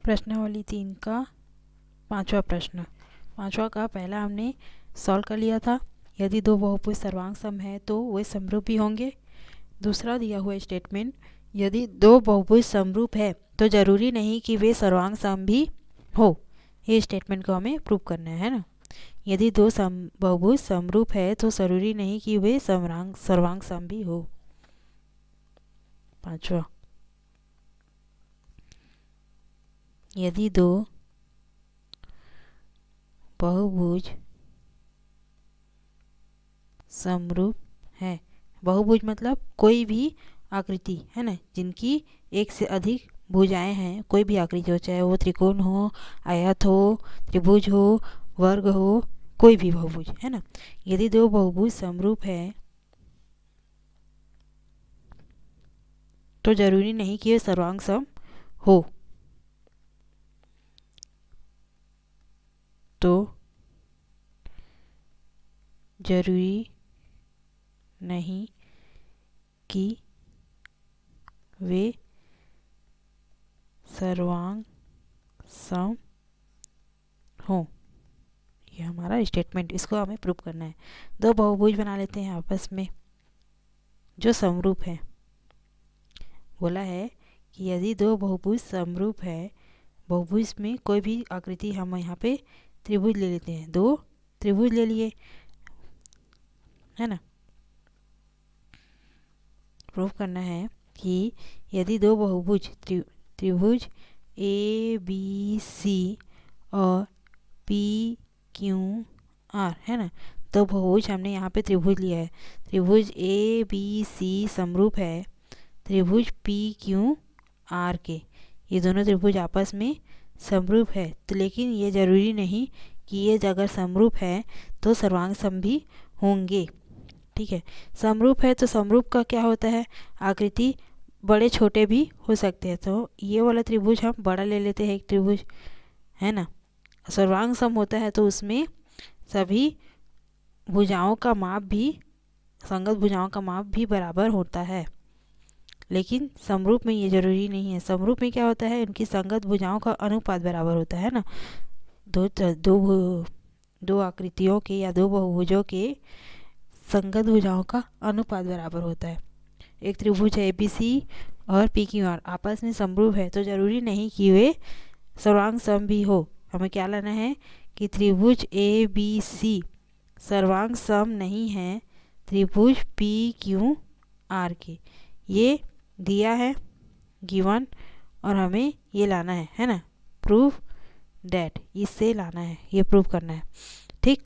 प्रश्नावली 3 का 5वां प्रश्न। 5वां का पहला हमने सॉल्व कर लिया था। यदि दो बहुभुज सर्वांग सम है तो वे समरूपी होंगे। दूसरा दिया हुआ स्टेटमेंट, यदि दो बहुभुज समरूप है तो ज़रूरी नहीं कि वे सर्वांग सम भी हो। ये स्टेटमेंट को हमें प्रूव करना है ना। यदि दो बहुभुज समरूप है तो ज़रूरी नहीं कि वे सर्वांग सम भी हो। 5वां, यदि दो बहुभुज समरूप है, बहुभुज मतलब कोई भी आकृति है ना, जिनकी एक से अधिक भुजाएं हैं, कोई भी आकृति हो, चाहे वो त्रिकोण हो, आयत हो, त्रिभुज हो, वर्ग हो, कोई भी बहुभुज है ना। यदि दो बहुभुज समरूप है तो जरूरी नहीं कि ये सर्वांग सम हो। तो जरूरी नहीं कि वे सर्वांग सम हो। ये हमारा स्टेटमेंट, इसको हमें प्रूव करना है। दो बहुभुज बना लेते हैं आपस में जो समरूप है। बोला है कि यदि दो बहुभुज समरूप है, बहुभुज में कोई भी आकृति, हम यहाँ पे त्रिभुज ले लेते हैं, दो त्रिभुज ले लिए है ना। प्रूव करना है कि यदि दो बहुभुज त्रिभुज ए बी सी और पी क्यू आर है ना, तो बहुभुज हमने यहाँ पे त्रिभुज लिया है। त्रिभुज ए बी सी समरूप है त्रिभुज पी क्यू आर के। ये दोनों त्रिभुज आपस में समरूप है, तो लेकिन ये ज़रूरी नहीं कि ये अगर समरूप है तो सर्वांग सम भी होंगे। ठीक है, समरूप है तो समरूप का क्या होता है, आकृति बड़े छोटे भी हो सकते हैं। तो ये वाला त्रिभुज हम बड़ा ले लेते हैं, एक त्रिभुज है ना। सर्वांग सम होता है तो उसमें सभी भुजाओं का माप भी, संगत भुजाओं का माप भी बराबर होता है। लेकिन समरूप में ये जरूरी नहीं है। समरूप में क्या होता है, उनकी संगत भुजाओं का अनुपात बराबर होता है ना। दो आकृतियों के या दो बहुभुजों के संगत भुजाओं का अनुपात बराबर होता है। एक त्रिभुज है ABC और PQR आपस में समरूप है तो जरूरी नहीं कि वे सर्वांग सम भी हो। हमें क्या लाना है कि त्रिभुज ABC सर्वांग सम नहीं है त्रिभुज PQR के। ये दिया है गिवन, और हमें ये लाना है ना। प्रूव डैट, इससे लाना है, ये प्रूव करना है। ठीक,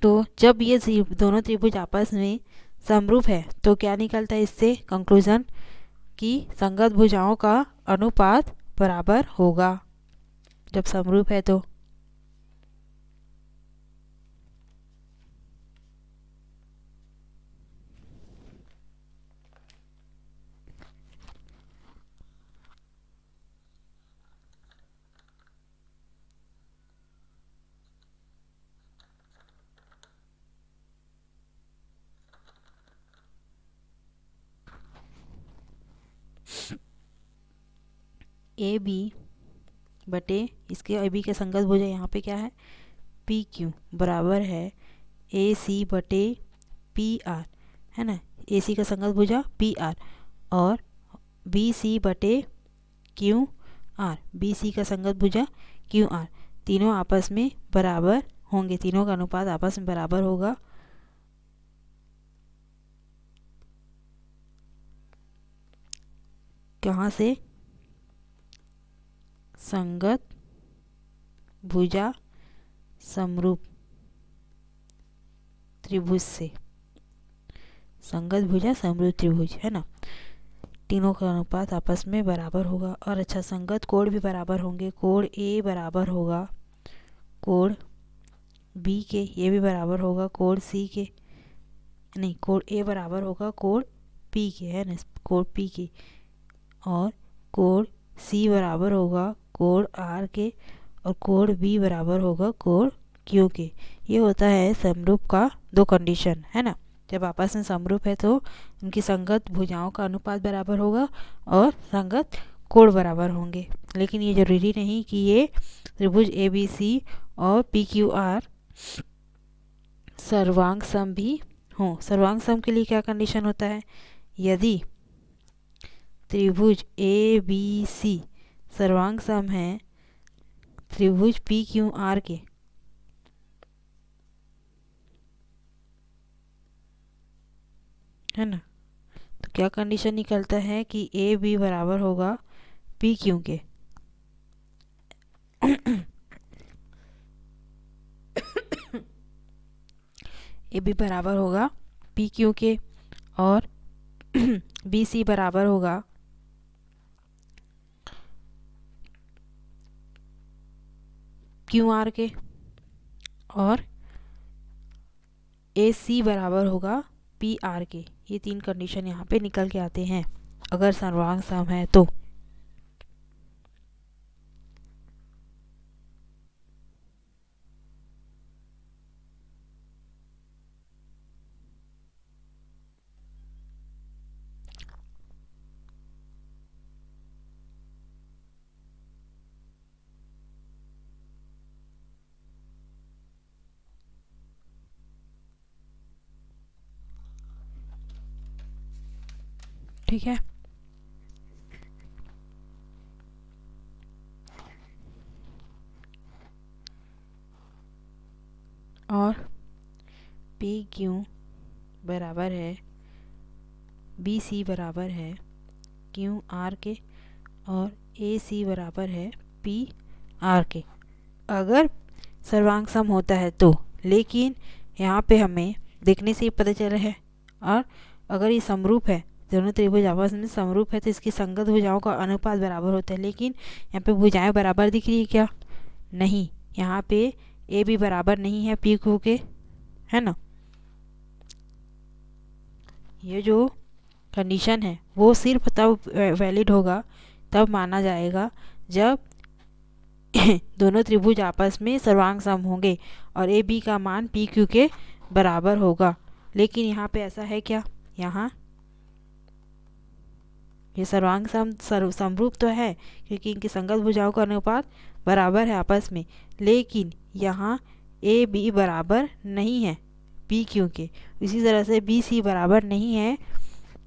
तो जब ये दोनों त्रिभुज आपस में समरूप है तो क्या निकलता है इससे कंक्लूजन, कि संगत भुजाओं का अनुपात बराबर होगा जब समरूप है तो। ए बी बटे इसके ए बी के संगत भुजा यहाँ पे क्या है पी क्यू बराबर है ए सी बटे पी आर है ना। ए सी का संगत भुजा पी आर और बी सी बटे क्यू आर, बी सी का संगत भुजा क्यू आर, तीनों आपस में बराबर होंगे, तीनों का अनुपात आपस में बराबर होगा। कहाँ से, संगत भुजा समरूप त्रिभुज से, संगत भुजा समरूप त्रिभुज है ना। तीनों का अनुपात आपस में बराबर होगा। और अच्छा, संगत कोण भी बराबर होंगे। कोण ए बराबर होगा कोण बी के, ये भी बराबर होगा कोण सी के, नहीं, कोण ए बराबर होगा कोण पी के है ना, कोण पी के। और कोण सी बराबर होगा कोण आर के, और कोण बी बराबर होगा कोण क्यू के। ये होता है समरूप का दो कंडीशन है ना। जब आपस में समरूप है तो उनकी संगत भुजाओं का अनुपात बराबर होगा और संगत कोण बराबर होंगे। लेकिन ये जरूरी नहीं कि ये त्रिभुज ABC और PQR सर्वांग सम भी हो। सर्वांग सम के लिए क्या कंडीशन होता है? यदि त्रिभुज ABC सर्वांग सम है त्रिभुज PQR के, है ना, तो क्या कंडीशन निकलता है कि AB बराबर होगा PQ के। AB बराबर होगा PQ के और BC बराबर होगा QR के और AC बराबर होगा PR के। ये 3 कंडीशन यहाँ पे निकल के आते हैं अगर सर्वांग सम है तो। ठीक है, और PQ बराबर है BC बराबर है QR के और AC बराबर है PR के अगर सर्वांग सम होता है तो। लेकिन यहाँ पे हमें देखने से ही पता चल रहा है, और अगर ये समरूप है, दोनों त्रिभुज आपस में समरूप है, तो इसकी संगत भुजाओं का अनुपात बराबर होता है। लेकिन यहाँ पे भुजाएं बराबर दिख रही है क्या? नहीं, यहाँ पे AB बराबर नहीं है PQ के, है ना। ये जो कंडीशन है वो सिर्फ तब वैलिड होगा, तब माना जाएगा जब दोनों त्रिभुज आपस में सर्वांग सम होंगे और AB का मान PQ के बराबर होगा। लेकिन यहाँ पे ऐसा है क्या? यहाँ ये सर्वांग सम समरूप तो है क्योंकि इनकी संगत भुजाओं का अनुपात बराबर है आपस में, लेकिन यहाँ AB बराबर नहीं है PQ के। इसी तरह से BC बराबर नहीं है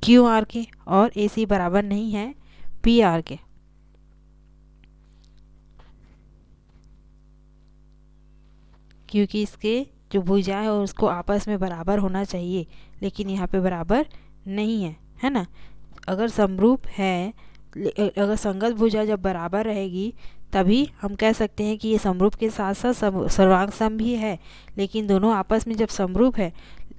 QR के और AC बराबर नहीं है PR के। क्योंकि इसके जो भुजाएं है उसको आपस में बराबर होना चाहिए, लेकिन यहाँ पे बराबर नहीं है ना। अगर समरूप है, अगर संगत भुजा जब बराबर रहेगी तभी हम कह सकते हैं कि ये समरूप के साथ साथ सर्वांग सम भी है। लेकिन दोनों आपस में जब समरूप है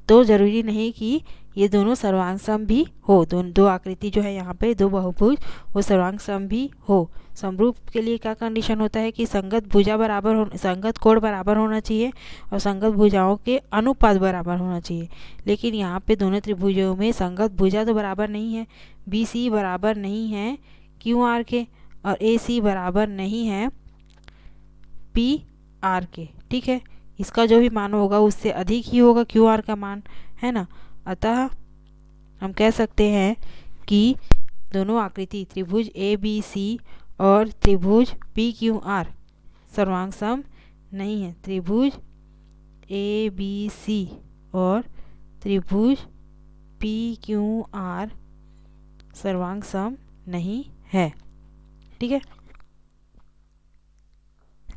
तो ज़रूरी नहीं कि ये दोनों सर्वांग सम भी हो। दो आकृति जो है यहाँ पे, दो बहुभुज, वो सर्वांग सम भी हो। समरूप के लिए क्या कंडीशन होता है कि संगत भुजा बराबर हो, संगत कोण बराबर होना चाहिए और संगत भुजाओं के अनुपात बराबर होना चाहिए। लेकिन यहाँ पे दोनों त्रिभुजों में संगत भुजा तो बराबर नहीं है। BC बराबर नहीं है QR के और AC बराबर नहीं है PR के। ठीक है, इसका जो भी मान होगा उससे अधिक ही होगा QR का मान, है ना। अतः हम कह सकते हैं कि दोनों आकृति त्रिभुज ABC और त्रिभुज PQR सर्वांग सम नहीं है। त्रिभुज ABC और त्रिभुज PQR सर्वांग सम नहीं है। ठीक है,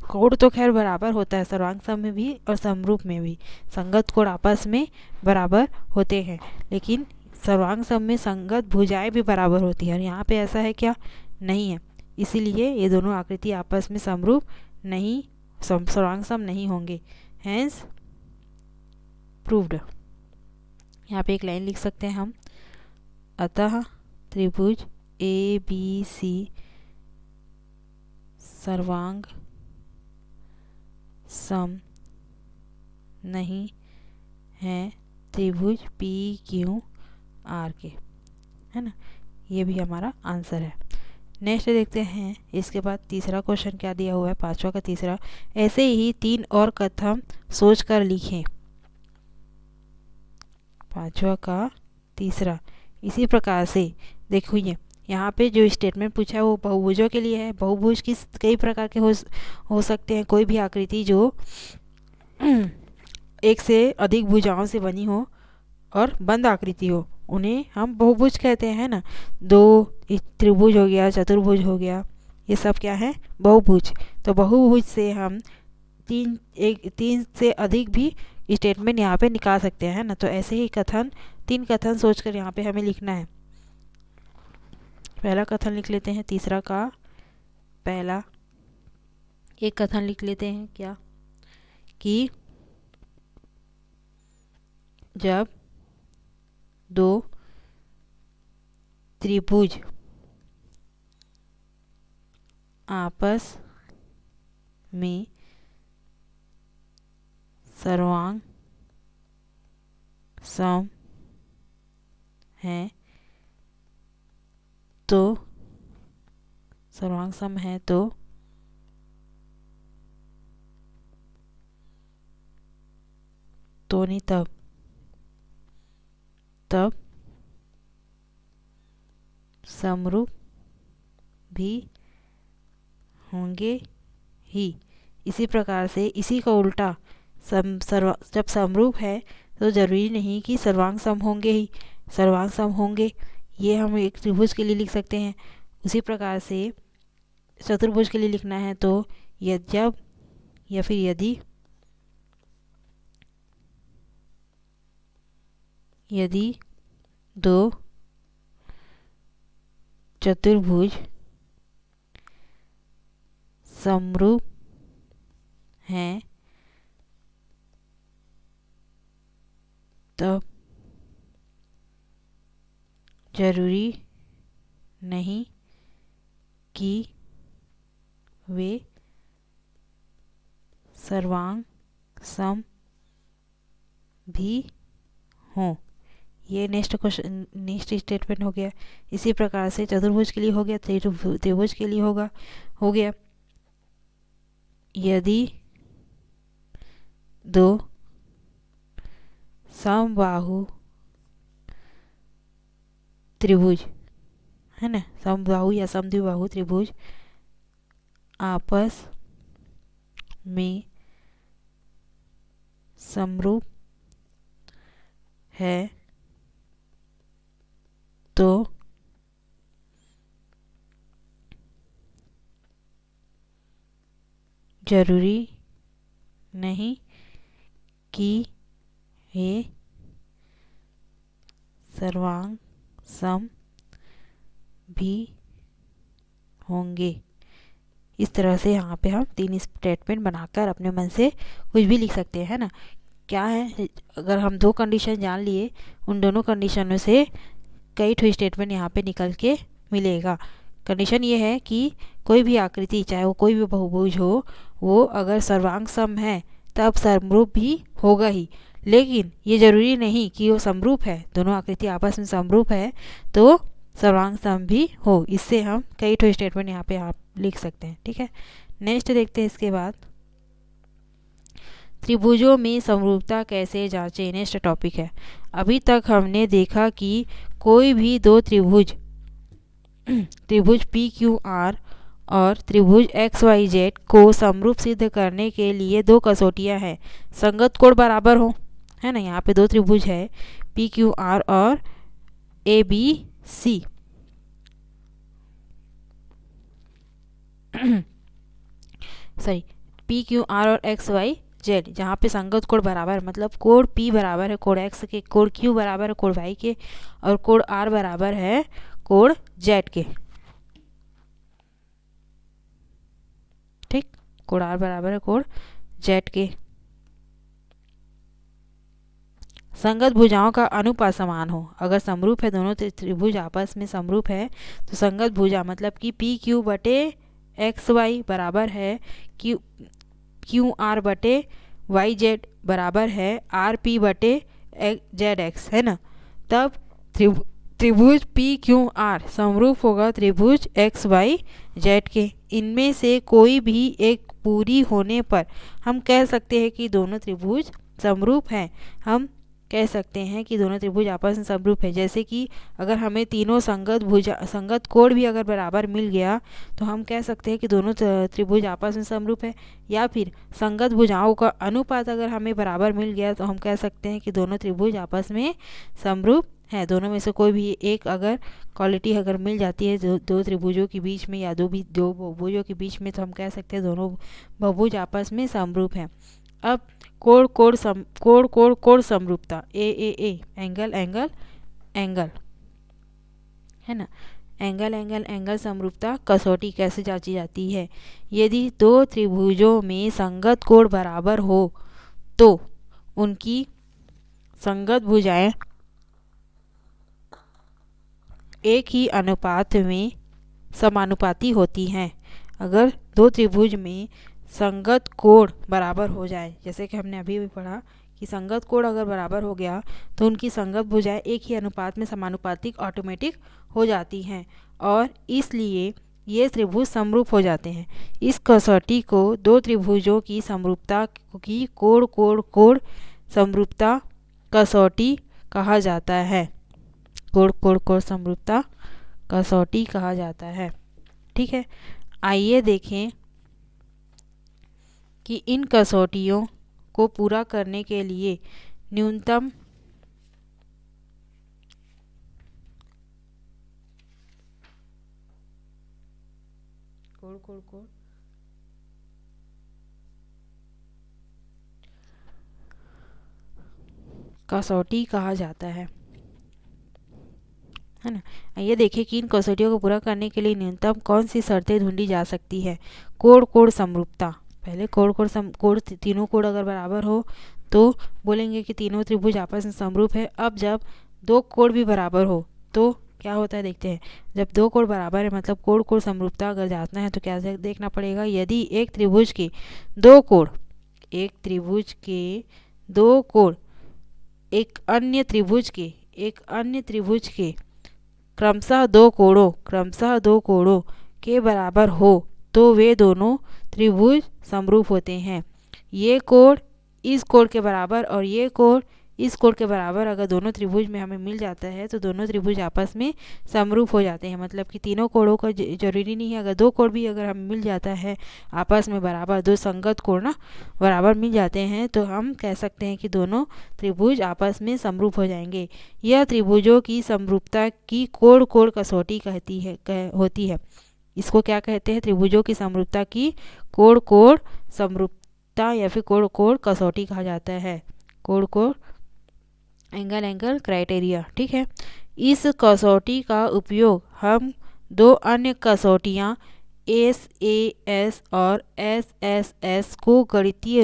कोण तो खैर बराबर होता है सर्वांग सम में भी और समरूप में भी, संगत कोण आपस में बराबर होते हैं, लेकिन सर्वांग सम में संगत भुजाएं भी बराबर होती है और यहाँ पे ऐसा है क्या? नहीं है। इसीलिए ये दोनों आकृति आपस में समरूप नहीं, सर्वांग सम नहीं होंगे। Hence proved. यहाँ पे एक लाइन लिख सकते हैं हम, अतः त्रिभुज ABC सर्वांग सम नहीं है त्रिभुज PQR के, है ना। ये भी हमारा आंसर है। नेक्स्ट देखते हैं, इसके बाद तीसरा क्वेश्चन क्या दिया हुआ है, पांचवा का तीसरा। ऐसे ही 3 और कथन सोचकर लिखें। पांचवा का तीसरा इसी प्रकार से देखो, यहाँ पे जो स्टेटमेंट पूछा है वो बहुभुजों के लिए है। बहुभुज किस कई प्रकार के हो सकते हैं। कोई भी आकृति जो एक से अधिक भुजाओं से बनी हो और बंद आकृति हो, उन्हें हम बहुभुज कहते हैं ना। त्रिभुज हो गया, चतुर्भुज हो गया, ये सब क्या है? बहुभुज। तो बहुभुज से हम तीन से अधिक भी स्टेटमेंट यहाँ पे निकाल सकते हैं ना। तो ऐसे ही तीन कथन सोचकर यहाँ पे हमें लिखना है। पहला कथन लिख लेते हैं, तीसरा का पहला एक कथन लिख लेते हैं क्या कि जब दो त्रिभुज आपस में सर्वांग सम है तो नहीं तब समरूप भी होंगे ही। इसी प्रकार से इसी का उल्टा जब समरूप है तो जरूरी नहीं कि सर्वांग सम होंगे ही, सर्वांग सम होंगे। ये हम एक त्रिभुज के लिए लिख सकते हैं। उसी प्रकार से चतुर्भुज के लिए लिखना है तो जब या फिर यदि दो चतुर्भुज समरूप हैं तब जरूरी नहीं कि वे सर्वांग सम भी हों। ये नेक्स्ट स्टेटमेंट हो गया। इसी प्रकार से चतुर्भुज के लिए हो गया, त्रिभुज के लिए हो गया यदि दो समबाहु त्रिभुज है ना, समबाहु या समद्विबाहु त्रिभुज आपस में समरूप है तो जरूरी नहीं कि ये सर्वांग सम भी होंगे। इस तरह से यहाँ पे हम तीन स्टेटमेंट बनाकर अपने मन से कुछ भी लिख सकते हैं ना। क्या है, अगर हम दो कंडीशन जान लिए, उन दोनों कंडीशनों से कई ठो स्टेटमेंट यहाँ पे निकल के मिलेगा। कंडीशन ये है कि कोई भी आकृति, चाहे वो कोई भी बहुभुज हो, वो अगर सर्वांग सम है तब समरूप भी होगा ही। लेकिन ये जरूरी नहीं कि वो समरूप है, दोनों आकृति आपस में समरूप है तो सर्वांग सम भी हो। इससे हम कई ठो स्टेटमेंट यहाँ पे आप लिख सकते हैं। ठीक है, नेक्स्ट देखते हैं। इसके बाद त्रिभुजों में समरूपता कैसे जांचें, नेक्स्ट टॉपिक है। अभी तक हमने देखा कि कोई भी दो त्रिभुज पी क्यू आर और त्रिभुज एक्स वाई जेड को समरूप सिद्ध करने के लिए दो कसौटियां हैं। संगत कोण बराबर हो, है ना। यहाँ पे दो त्रिभुज है पी क्यू आर और A B C. Sorry, P Q R और एक्स वाई जेड, जहाँ पे संगत कोण बराबर, मतलब कोण P बराबर है कोण X के, कोण Q बराबर है कोण Y के, और कोण R बराबर है कोण Z के। ठीक, कोण R बराबर है कोण Z के। संगत भुजाओं का अनुपात समान हो। अगर समरूप है, दोनों त्रिभुज आपस में समरूप है तो संगत भुजा मतलब कि पी क्यू बटे एक्स वाई बराबर है क्यू आर बटे वाई जेड बराबर है आर पी बटे जेड एक्स, है ना। तब त्रिभुज पी क्यू आर समरूप होगा त्रिभुज एक्स वाई जेड के। इनमें से कोई भी एक पूरी होने पर हम कह सकते हैं कि दोनों त्रिभुज समरूप हैं। हम कह सकते हैं कि दोनों त्रिभुज आपस में समरूप है। जैसे कि अगर हमें तीनों संगत कोण भी अगर बराबर मिल गया तो हम कह सकते हैं कि दोनों त्रिभुज आपस में समरूप है। या फिर संगत भुजाओं का अनुपात अगर हमें बराबर मिल गया तो हम कह सकते हैं कि दोनों त्रिभुज आपस में समरूप है। दोनों में से कोई भी एक अगर क्वालिटी अगर मिल जाती है दो त्रिभुजों के बीच में या दो बहुभुजों के बीच में तो हम कह सकते हैं दोनों बहुभुज आपस में समरूप हैं। अब कोण समरूपता ए एंगल एंगल एंगल है ना, एंगल समरूपता कसौटी कैसे जांची जाती है। यदि दो त्रिभुजों में संगत कोण बराबर हो तो उनकी संगत भुजाएं एक ही अनुपात में समानुपाती होती हैं। अगर दो त्रिभुज में संगत कोण बराबर हो जाए, जैसे कि हमने अभी भी पढ़ा कि संगत कोण अगर बराबर हो गया तो उनकी संगत भुजाएं एक ही अनुपात में समानुपातिक ऑटोमेटिक हो जाती हैं और इसलिए ये त्रिभुज समरूप हो जाते हैं। इस कसौटी को दो त्रिभुजों की समरूपता की कोण समरूपता कसौटी कहा जाता है। कोण समरूपता कसौटी कहा जाता है। ठीक है, आइए देखें कि इन कसौटियों को पूरा करने के लिए न्यूनतम कसौटी कहा जाता है ना। ये देखिए कि इन कसौटियों को पूरा करने के लिए न्यूनतम कौन सी शर्तें ढूंढी जा सकती है। कोण समरूपता, पहले कोण तीनों कोण अगर बराबर हो तो बोलेंगे कि तीनों त्रिभुज आपस में समरूप है। अब जब दो कोण भी बराबर हो तो क्या होता है देखते हैं। जब दो कोण बराबर है मतलब कोण समरूपता अगर जांचना है तो क्या देखना पड़ेगा। यदि एक त्रिभुज के दो कोण एक अन्य त्रिभुज के क्रमशः दो कोणों के बराबर हो तो वे दोनों त्रिभुज समरूप होते हैं। ये कोण इस कोण के बराबर और ये कोण इस कोण के बराबर अगर दोनों त्रिभुज में हमें मिल जाता है तो दोनों त्रिभुज आपस में समरूप हो जाते हैं। मतलब कि तीनों कोणों का जरूरी नहीं है, अगर दो कोण भी अगर हमें मिल जाता है आपस में बराबर, दो संगत कोण ना बराबर मिल जाते हैं तो हम कह सकते हैं कि दोनों त्रिभुज आपस में समरूप हो जाएंगे। यह त्रिभुजों की समरूपता की कोण कसौटी होती है। इसको क्या कहते हैं, त्रिभुजों की समरूपता की कोण समरूपता या फिर कोण कसौटी कहा जाता है। कोण एंगल क्राइटेरिया। ठीक है, इस कसौटी का उपयोग हम दो अन्य कसौटियाँ SAS और SSS को गणितीय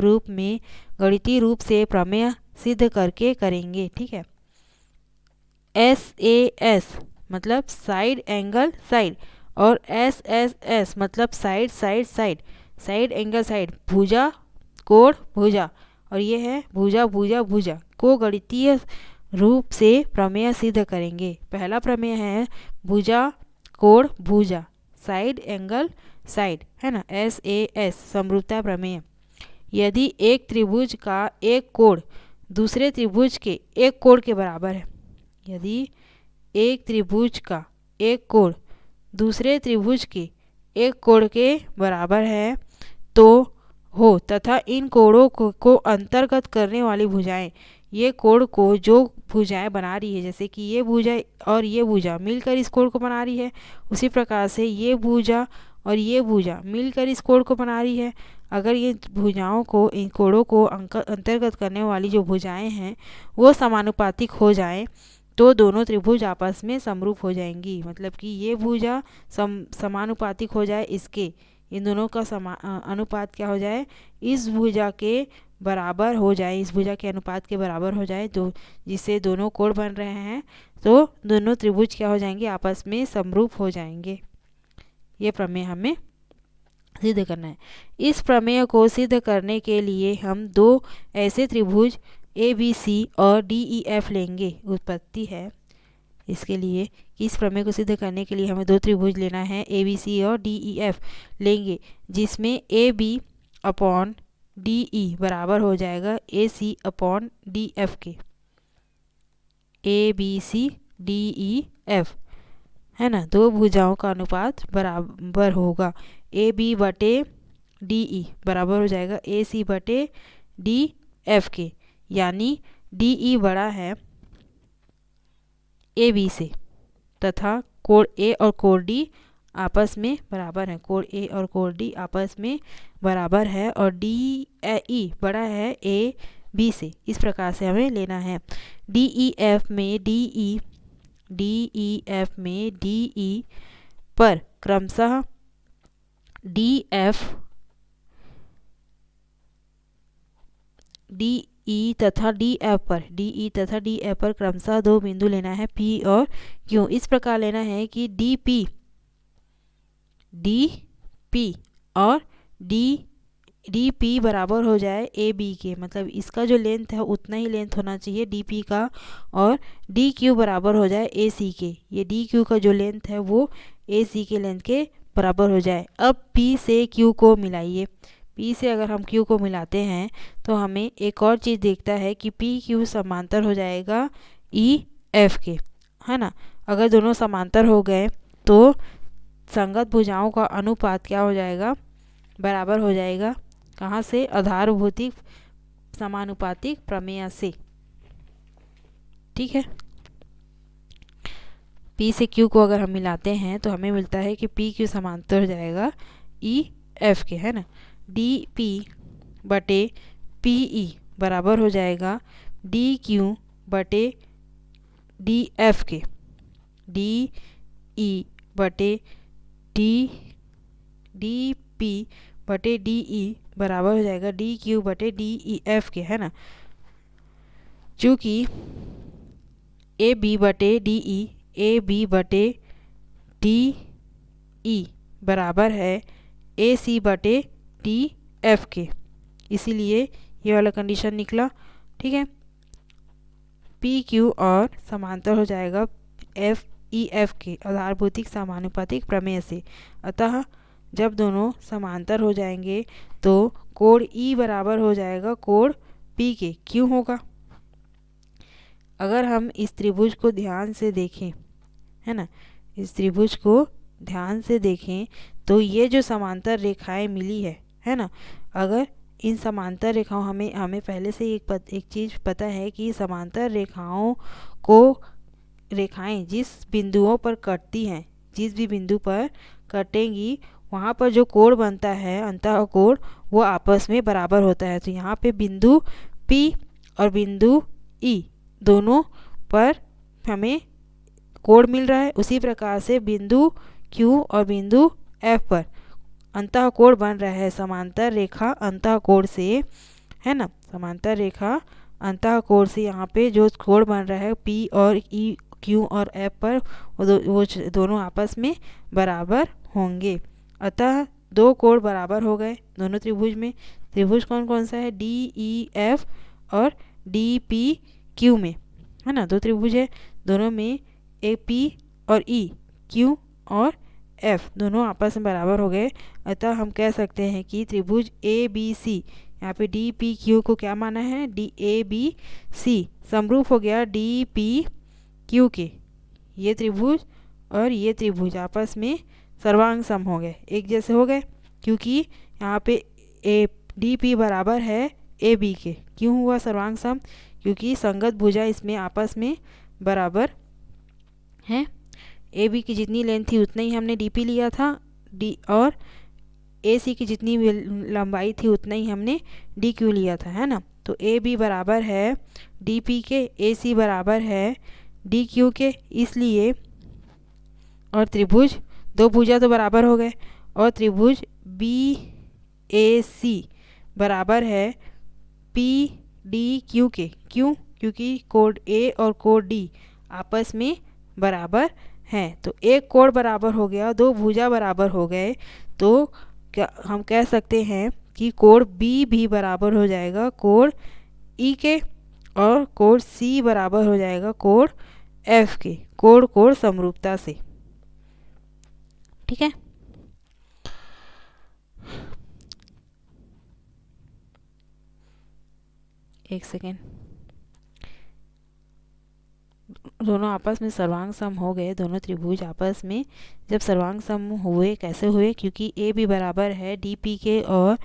रूप से प्रमेय सिद्ध करके करेंगे। ठीक है, SAS मतलब साइड एंगल साइड और SSS मतलब साइड एंगल साइड, भुजा कोण भुजा, और ये है भुजा को गणितीय रूप से प्रमेय सिद्ध करेंगे। पहला प्रमेय है भुजा कोण भुजा, साइड एंगल साइड, है ना, SAS समरूपता प्रमेय। यदि एक त्रिभुज का एक कोण दूसरे त्रिभुज के एक कोण के बराबर है, यदि एक त्रिभुज का एक कोण दूसरे त्रिभुज के एक कोण के बराबर है तो हो तथा इन कोणों को अंतर्गत करने वाली भुजाएं, ये कोण को जो भुजाएं बना रही है, जैसे कि ये भुजा और ये भुजा मिलकर इस कोण को बना रही है, उसी प्रकार से ये भुजा और ये भुजा मिलकर इस कोण को बना रही है। अगर ये भुजाओं को, इन कोणों को अंतर्गत करने वाली जो भुजाएं हैं वो समानुपातिक हो जाएं तो दोनों त्रिभुज आपस में समरूप हो जाएंगी। मतलब कि ये भुजा समानुपातिक हो जाए इसके, इन दोनों का अनुपात क्या हो जाए, इस भुजा के बराबर हो जाए, इस भुजा के अनुपात के बराबर हो जाए, तो जिससे दोनों कोण बन रहे हैं तो दोनों त्रिभुज क्या हो जाएंगे, आपस में समरूप हो जाएंगे। ये प्रमेय हमें सिद्ध करना है। इस प्रमेय को सिद्ध करने के लिए हम दो ऐसे त्रिभुज ABC और DEF लेंगे। उत्पत्ति है इसके लिए कि इस प्रमेय को सिद्ध करने के लिए हमें दो त्रिभुज लेना है, ABC और DEF लेंगे, जिसमें AB अपॉन DE बराबर हो जाएगा AC अपॉन DF के। ABCDEF, है ना, दो भुजाओं का अनुपात बराबर होगा। AB बटे DE बराबर हो जाएगा AC बटे DF के, यानी DE बड़ा है AB से, तथा कोण A और कोण D आपस में बराबर है। कोण A और कोण D आपस में बराबर है और DE बड़ा है AB से। इस प्रकार से हमें लेना है। DEF में DE पर क्रमशः DE तथा DF पर क्रमशः दो बिंदु लेना है P और Q। इस प्रकार लेना है कि DP और DP बराबर हो जाए AB के, मतलब इसका जो लेंथ है उतना ही लेंथ होना चाहिए DP का, और DQ बराबर हो जाए AC के। ये DQ का जो लेंथ है वो AC के लेंथ के बराबर हो जाए। अब P से Q को मिलाइए। P से अगर हम Q को मिलाते हैं तो हमें एक और चीज़ देखता है कि PQ समांतर हो जाएगा EF के, है ना। अगर दोनों समांतर हो गए तो संगत भुजाओं का अनुपात क्या हो जाएगा, बराबर हो जाएगा। कहाँ से? आधारभूतिक समानुपातिक प्रमेय से। ठीक है, P से Q को अगर हम मिलाते हैं तो हमें मिलता है कि PQ समांतर हो जाएगा EF के, है ना। DP बटे PE बराबर हो जाएगा DQ बटे DF के। DE बटे DP बटे DE बराबर हो जाएगा DQ बटे DEF के, है ना। चूँकि AB बटे DE बराबर है AC बटे DF के, इसीलिए ये वाला कंडीशन निकला। ठीक है, PQ और समांतर हो जाएगा EF के आधारभूतिक समानुपातिक प्रमेय से। अतः जब दोनों समांतर हो जाएंगे तो कोण E बराबर हो जाएगा कोण P के। क्यों होगा? अगर हम इस त्रिभुज को ध्यान से देखें, है ना, इस त्रिभुज को ध्यान से देखें तो ये जो समांतर रेखाएं मिली है ना, अगर इन समांतर रेखाओं हमें पहले से एक चीज़ पता है कि समांतर रेखाओं को रेखाएं जिस बिंदुओं पर कटती हैं, जिस भी बिंदु पर कटेंगी वहाँ पर जो कोण बनता है अंतः कोण, वो आपस में बराबर होता है। तो यहाँ पे बिंदु P और बिंदु E दोनों पर हमें कोण मिल रहा है। उसी प्रकार से बिंदु Q और बिंदु F पर अंतः कोण बन रहा है समांतर रेखा अंतः कोण से, है ना। समांतर रेखा अंतः कोण से यहाँ पे जो कोण बन रहा है P और E, Q और F पर वो दोनों आपस में बराबर होंगे। अतः दो कोण बराबर हो गए दोनों त्रिभुज में। त्रिभुज कौन कौन सा है? DEF और DPQ में, है ना। दो त्रिभुज है, दोनों में एक P और E, Q और F दोनों आपस में बराबर हो गए। अतः हम कह सकते हैं कि त्रिभुज ABC, यहाँ पे DPQ को क्या माना है? ABC समरूप हो गया DPQ के। ये त्रिभुज और ये त्रिभुज आपस में सर्वांग सम हो गए, एक जैसे हो गए, क्योंकि यहाँ पे DP बराबर है AB के। क्यों हुआ सर्वांग सम? क्योंकि संगत भुजा इसमें आपस में बराबर हैं। AB की जितनी लेंथ थी उतना ही हमने DP लिया था, और AC की जितनी लंबाई थी उतना ही हमने DQ लिया था, है ना। तो AB बराबर है DP के, AC बराबर है DQ के, इसलिए और त्रिभुज दो भुजा तो बराबर हो गए, और त्रिभुज BAC बराबर है PDQ के। क्यों? क्योंकि कोण A और कोण D आपस में बराबर हैं। तो एक कोण बराबर हो गया, दो भुजा बराबर हो गए, तो क्या हम कह सकते हैं कि कोण B भी बराबर हो जाएगा कोण E के, और कोण C बराबर हो जाएगा कोण F के, कोण कोण समरूपता से। ठीक है, एक सेकेंड, दोनों आपस में सर्वांग सम हो गए, दोनों त्रिभुज आपस में जब सर्वांग सम हुए, कैसे हुए, क्योंकि ए बी बराबर है डी पी के और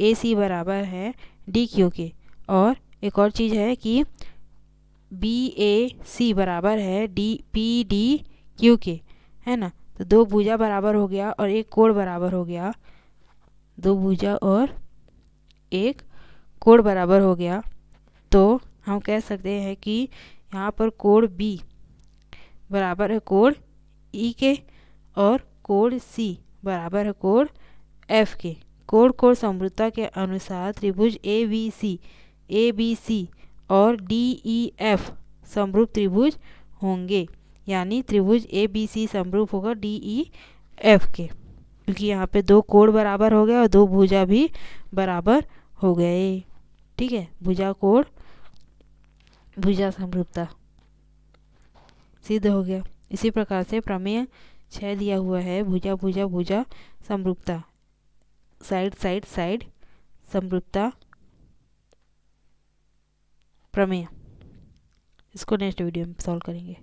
ए सी बराबर है डी क्यू के। और एक और चीज़ है कि बी ए सी बराबर है डी पी डी क्यू के, है ना। तो दो भुजा बराबर हो गया और एक कोण बराबर हो गया, दो भुजा और एक कोण बराबर हो गया। तो हम कह सकते हैं कि यहाँ पर कोण बी बराबर है कोण ई के और कोण सी बराबर है कोण एफ के। कोण समरूपता के अनुसार त्रिभुज ए बी सी और डी ई एफ समरूप त्रिभुज होंगे, यानी त्रिभुज ए बी सी समरूप होगा डी ई एफ के, क्योंकि यहाँ पे दो कोण बराबर हो गए और दो भुजा भी बराबर हो गए। ठीक है, भुजा कोण भुजा समरूपता सिद्ध हो गया। इसी प्रकार से प्रमेय 6 दिया हुआ है, भुजा भुजा भुजा समरूपता, साइड साइड साइड समरूपता प्रमेय। इसको नेक्स्ट वीडियो में सॉल्व करेंगे।